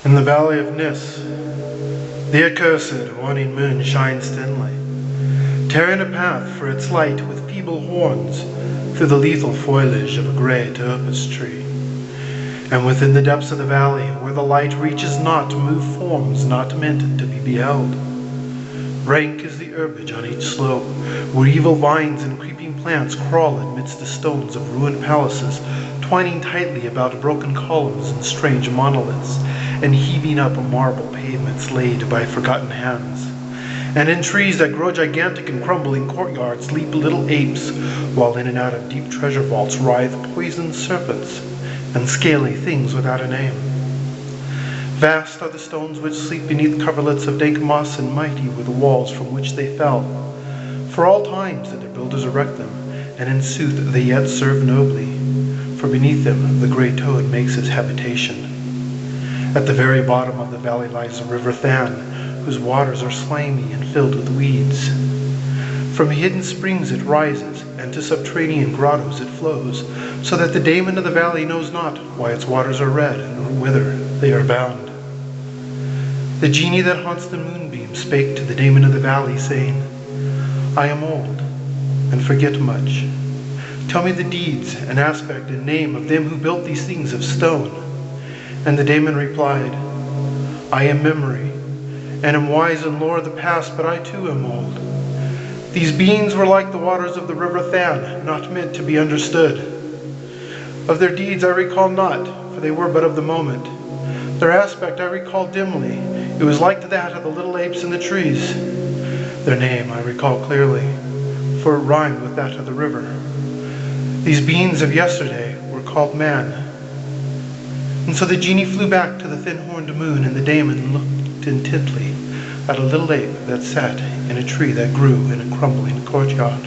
In the valley of Nis, the accursed waning moon shines thinly, tearing a path for its light with feeble horns through the lethal foliage of a grey topaz tree. And within the depths of the valley, where the light reaches not, move forms not meant to be beheld. Rank is the herbage on each slope, where evil vines and creeping plants crawl amidst the stones of ruined palaces, twining tightly about broken columns and strange monoliths, and heaving up marble pavements laid by forgotten hands. And in trees that grow gigantic and crumble in courtyards leap little apes, while in and out of deep treasure vaults writhe poisoned serpents and scaly things without a name. Vast are the stones which sleep beneath coverlets of dank moss, and mighty were the walls from which they fell. For all times did their builders erect them, and in sooth they yet serve nobly, for beneath them the grey toad makes his habitation. At the very bottom of the valley lies the river Than, whose waters are slimy and filled with weeds. From hidden springs it rises, and to subterranean grottos it flows, so that the daemon of the valley knows not why its waters are red, nor whither they are bound. The genie that haunts the moonbeam spake to the daemon of the valley, saying, I am old, and forget much. Tell me the deeds, and aspect, and name of them who built these things of stone. And the daemon replied, I am memory, and am wise in lore of the past, but I too am old. These beings were like the waters of the river Than, not meant to be understood. Of their deeds I recall not, for they were but of the moment. Their aspect I recall dimly. It was like to that of the little apes in the trees. Their name I recall clearly, for it rhymed with that of the river. These beings of yesterday were called man. And so the genie flew back to the thin-horned moon, and the daemon looked intently at a little ape that sat in a tree that grew in a crumbling courtyard.